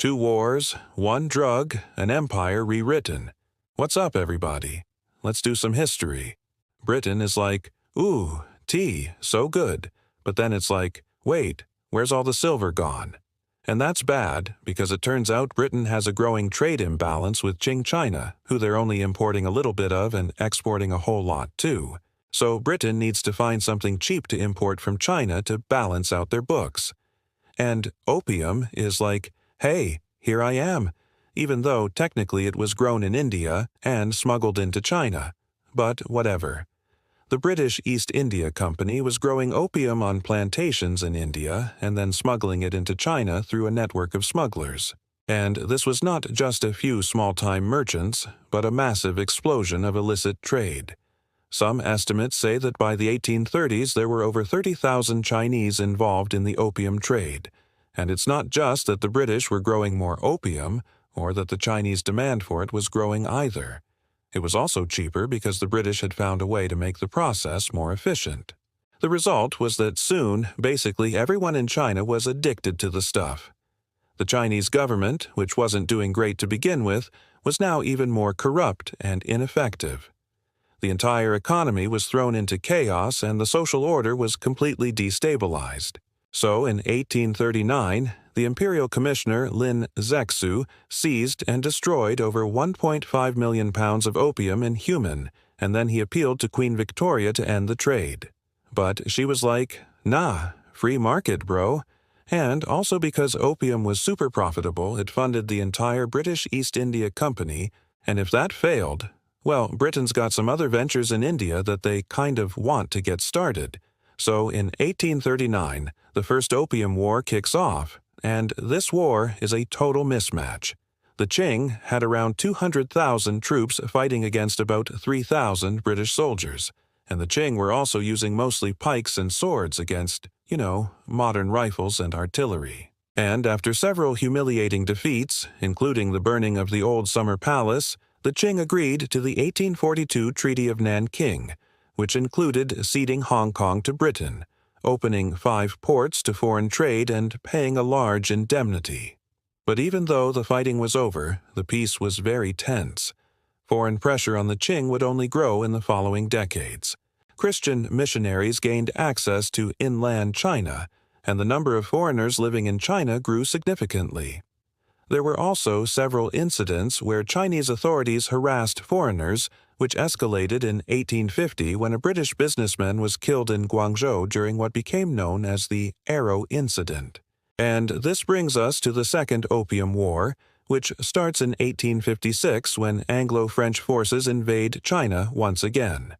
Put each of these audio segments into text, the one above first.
2 wars, 1 drug, an empire rewritten. What's up, everybody? Let's do some history. Britain is like, ooh, tea, so good. But then it's like, wait, where's all the silver gone? And that's bad, because it turns out Britain has a growing trade imbalance with Qing China, who they're only importing a little bit of and exporting a whole lot too. So Britain needs to find something cheap to import from China to balance out their books. And opium is like, hey, here I am, even though technically it was grown in India and smuggled into China. But whatever. The British East India Company was growing opium on plantations in India and then smuggling it into China through a network of smugglers. And this was not just a few small-time merchants, but a massive explosion of illicit trade. Some estimates say that by the 1830s there were over 30,000 Chinese involved in the opium trade. And it's not just that the British were growing more opium, or that the Chinese demand for it was growing either. It was also cheaper because the British had found a way to make the process more efficient. The result was that soon, basically everyone in China was addicted to the stuff. The Chinese government, which wasn't doing great to begin with, was now even more corrupt and ineffective. The entire economy was thrown into chaos and the social order was completely destabilized. So in 1839, the imperial commissioner Lin Zexu seized and destroyed over 1.5 million pounds of opium in Human, and then he appealed to Queen Victoria to end the trade. But she was like, nah, free market, bro. And also because opium was super profitable, it funded the entire British East India Company, and if that failed, well, Britain's got some other ventures in India that they kind of want to get started. So in 1839, the First Opium War kicks off, and this war is a total mismatch. The Qing had around 200,000 troops fighting against about 3,000 British soldiers, and the Qing were also using mostly pikes and swords against, modern rifles and artillery. And after several humiliating defeats, including the burning of the old summer palace, the Qing agreed to the 1842 Treaty of Nanking, which included ceding Hong Kong to Britain, opening 5 ports to foreign trade and paying a large indemnity. But even though the fighting was over, the peace was very tense. Foreign pressure on the Qing would only grow in the following decades. Christian missionaries gained access to inland China, and the number of foreigners living in China grew significantly. There were also several incidents where Chinese authorities harassed foreigners, which escalated in 1850 when a British businessman was killed in Guangzhou during what became known as the Arrow Incident. And this brings us to the Second Opium War, which starts in 1856 when Anglo-French forces invade China once again.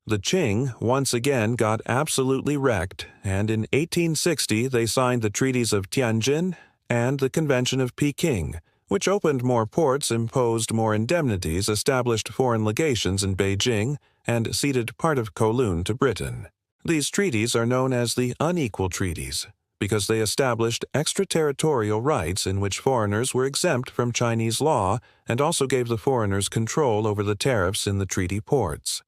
The Qing once again got absolutely wrecked, and in 1860 they signed the treaties of Tianjin and the Convention of Peking, which opened more ports, imposed more indemnities, established foreign legations in Beijing, and ceded part of Kowloon to Britain. These treaties are known as the unequal treaties, because they established extraterritorial rights in which foreigners were exempt from Chinese law and also gave the foreigners control over the tariffs in the treaty ports.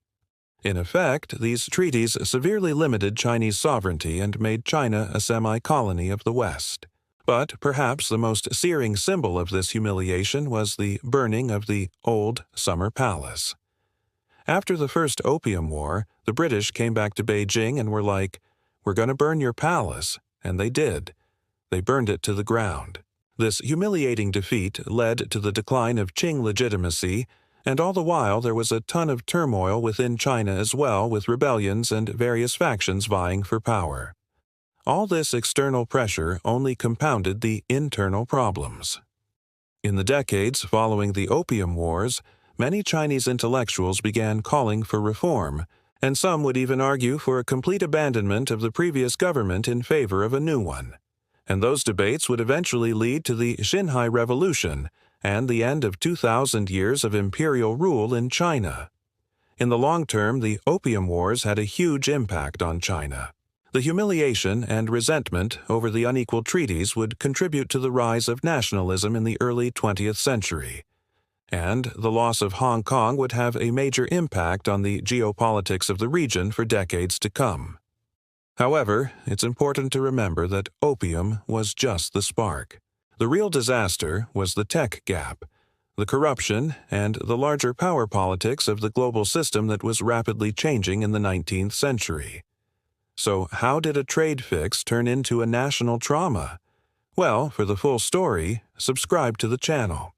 In effect, these treaties severely limited Chinese sovereignty and made China a semi-colony of the West. But perhaps the most searing symbol of this humiliation was the burning of the old summer palace. After the First Opium War, the British came back to Beijing and were like, "We're going to burn your palace," and they did. They burned it to the ground. This humiliating defeat led to the decline of Qing legitimacy, and all the while there was a ton of turmoil within China as well, with rebellions and various factions vying for power. All this external pressure only compounded the internal problems. In the decades following the Opium Wars, many Chinese intellectuals began calling for reform, and some would even argue for a complete abandonment of the previous government in favor of a new one. And those debates would eventually lead to the Xinhai Revolution and the end of 2,000 years of imperial rule in China. In the long term, the Opium Wars had a huge impact on China. The humiliation and resentment over the unequal treaties would contribute to the rise of nationalism in the early 20th century. And the loss of Hong Kong would have a major impact on the geopolitics of the region for decades to come. However, it's important to remember that opium was just the spark. The real disaster was the tech gap, the corruption, and the larger power politics of the global system that was rapidly changing in the 19th century. So how did a trade fix turn into a national trauma? Well, for the full story, subscribe to the channel.